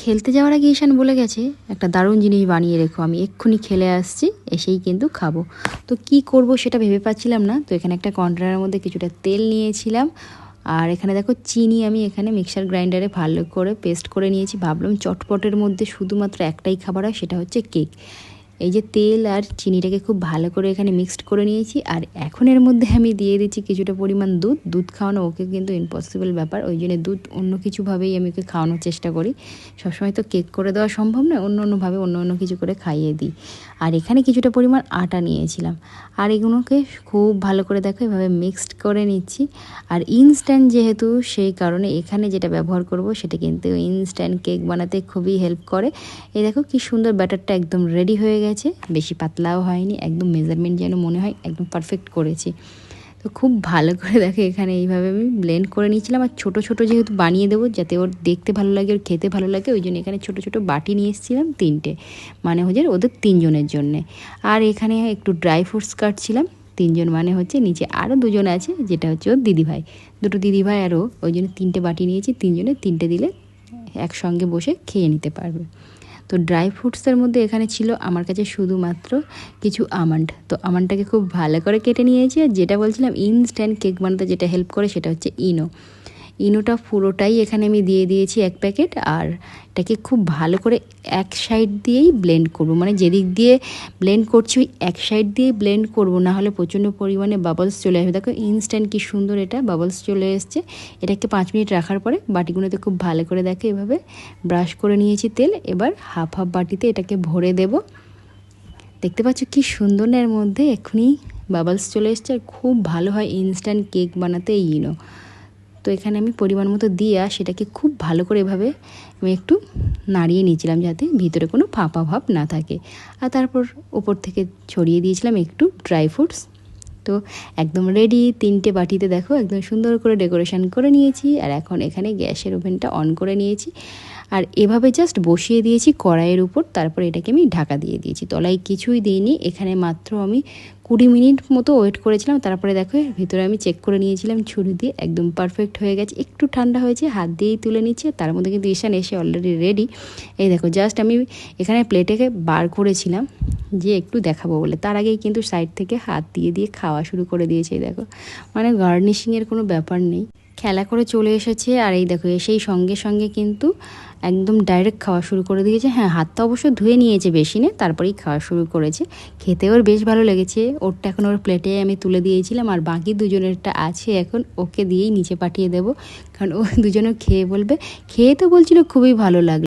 খেলতে যাওয়ার আগে ঈশান বলে গেছে একটা দারুণ জিনিস বানিয়ে রেখো, আমি এক্ষুনি খেলে আসছি, এসেই কিন্তু খাবো। তো কি করব সেটা ভেবে পাচ্ছিলাম না। তো এখানে একটা কন্টেনারের মধ্যে কিছুটা তেল নিয়েছিলাম, আর এখানে দেখো চিনি আমি এখানে মিক্সার গ্রাইন্ডারে ভালো করে পেস্ট করে নিয়েছি। ভাবলাম চটপটের মধ্যে শুধুমাত্র একটাই খাবার হয়, সেটা হচ্ছে কেক। এই যে তেল আর চিনিটাকে খুব ভালো করে এখানে মিক্সড করে নিয়েছি, আর এখন এর মধ্যে আমি দিয়ে দিচ্ছি কিছুটা পরিমাণ দুধ। দুধ খাওয়ানো ওকে কিন্তু ইম্পসিবল ব্যাপার, ওই জন্য দুধ অন্য কিছুভাবেই আমি ওকে খাওয়ানোর চেষ্টা করি। সবসময় তো কেক করে দেওয়া সম্ভব নয়, অন্যভাবে অন্য কিছু করে খাইয়ে দিই। আর এখানে কিছুটা পরিমাণ আটা নিয়েছিলাম, আর এগুলোকে খুব ভালো করে দেখো এভাবে মিক্সড করে নিচ্ছি। আর ইনস্ট্যান্ট যেহেতু, সেই কারণে এখানে যেটা ব্যবহার করব সেটা কিন্তু ইনস্ট্যান্ট কেক বানাতে খুবই হেল্প করে। এই দেখো কি সুন্দর ব্যাটারটা একদম রেডি হয়ে গেছে, বেশি পাতলাও হয়নি, একদম মেজারমেন্ট যেন মনে হয় একদম পারফেক্ট করেছি। তো খুব ভালো করে দেখো এখানে এইভাবে আমি ব্লেন্ড করে নিয়েছিলাম। আর ছোটো ছোটো যেহেতু বানিয়ে দেবো যাতে ওর দেখতে ভালো লাগে, ওর খেতে ভালো লাগে, ওই জন্য এখানে ছোটো ছোটো বাটি নিয়ে এসেছিলাম 3টে, মানে হচ্ছে ওদের 3জনের জন্যে। আর এখানে একটু ড্রাই ফ্রুটস কাটছিলাম। 3জন মানে হচ্ছে নিচে আরও 2জন আছে, যেটা হচ্ছে ওর দিদিভাই, দুটো দিদিভাই আরও, ওই জন্য 3টে বাটি নিয়েছি, 3জনে 3টে দিলে একসঙ্গে বসে খেয়ে নিতে পারবে। তো ড্রাই ফ্রুটসের মধ্যে এখানে ছিল আমার কাছে শুধুমাত্র কিছু আমন্ড। তো আমন্ডটাকে খুব ভালো করে কেটে নিয়েছি। আর যেটা বলছিলাম ইনস্ট্যান্ট কেক বানাতে যেটা হেল্প করে সেটা হচ্ছে ইনোটা পুরোটাই এখানে আমি দিয়ে দিয়েছি 1 প্যাকেট। আর এটাকে খুব ভালো করে এক সাইড দিয়েই ব্লেন্ড করব, মানে যেদিক দিয়ে ব্লেন্ড করছি ওই এক সাইড দিয়ে ব্লেন্ড করব, না হলে প্রচণ্ড পরিমাণে বাবলস চলে আসবে। দেখো ইনস্ট্যান্ট কি সুন্দর এটা বাবলস চলে এসছে। এটাকে 5 মিনিট রাখার পরে বাটিগুলোতে খুব ভালো করে দেখো এভাবে ব্রাশ করে নিয়েছি তেল। এবার হাফ হাফ বাটিতে এটাকে ভরে দেব। দেখতে পাচ্ছ কি সুন্দর, না এর মধ্যে এক্ষুনি বাবলস চলে এসছে। আর খুব ভালো হয় ইনস্ট্যান্ট কেক বানাতে এই ইনো। তো এখানে আমি পরিমাণ মতো দিয়ে সেটাকে খুব ভালো করে এভাবে আমি একটু নাড়িয়ে নিয়েছিলাম যাতে ভিতরে কোনো ফাঁপা ভাব না থাকে। আর তারপর ওপর থেকে ছড়িয়ে দিয়েছিলাম একটু ড্রাই ফ্রুটস। তো একদম রেডি, 3টে বাটিতে দেখো একদম সুন্দর করে ডেকোরেশন করে নিয়েছি। আর এখন এখানে গ্যাসের ওভেনটা অন করে নিয়েছি, আর এভাবে জাস্ট বসিয়ে দিয়েছি কড়াইয়ের উপর। তারপর এটাকে আমি ঢাকা দিয়ে দিয়েছি, তলায় কিছুই দিইনি। এখানে মাত্র আমি 20 মিনিট মতো ওয়েট করেছিলাম। তারপরে দেখো ভিতরে আমি চেক করে নিয়েছিলাম ছুরি দিয়ে, একদম পারফেক্ট হয়ে গেছে। একটু ঠান্ডা হয়েছে, হাত দিয়েই তুলে নিচ্ছে। তার মধ্যে কিন্তু ঈশান এসে অলরেডি রেডি। এই দেখো জাস্ট আমি এখানে প্লেটে বার করেছিলাম যে একটু দেখাবো বলে, তার আগেই কিন্তু সাইড থেকে হাত দিয়ে দিয়ে খাওয়া শুরু করে দিয়েছে। এই দেখো, মানে গার্নিশিংয়ের কোনো ব্যাপার নেই, খেলা করে চলে এসেছে। আর এই দেখো এসেই সঙ্গে সঙ্গে কিন্তু একদম ডাইরেক্ট খাওয়া শুরু করে দিয়েছে। হ্যাঁ, হাতটা অবশ্য ধুয়ে নিয়েছে বেশি না, তারপরেই খাওয়া শুরু করেছে। খেতে ওর বেশ ভালো লেগেছে। ওরটা এখন ওর প্লেটে আমি তুলে দিয়েছিলাম, আর বাকি 2জনেরটা আছে এখন ওকে দিয়েই নিচে পাঠিয়ে দেবো, কারণ ও 2জনও খেয়ে বলবে। খেয়ে তো বলছিল খুবই ভালো লাগলো।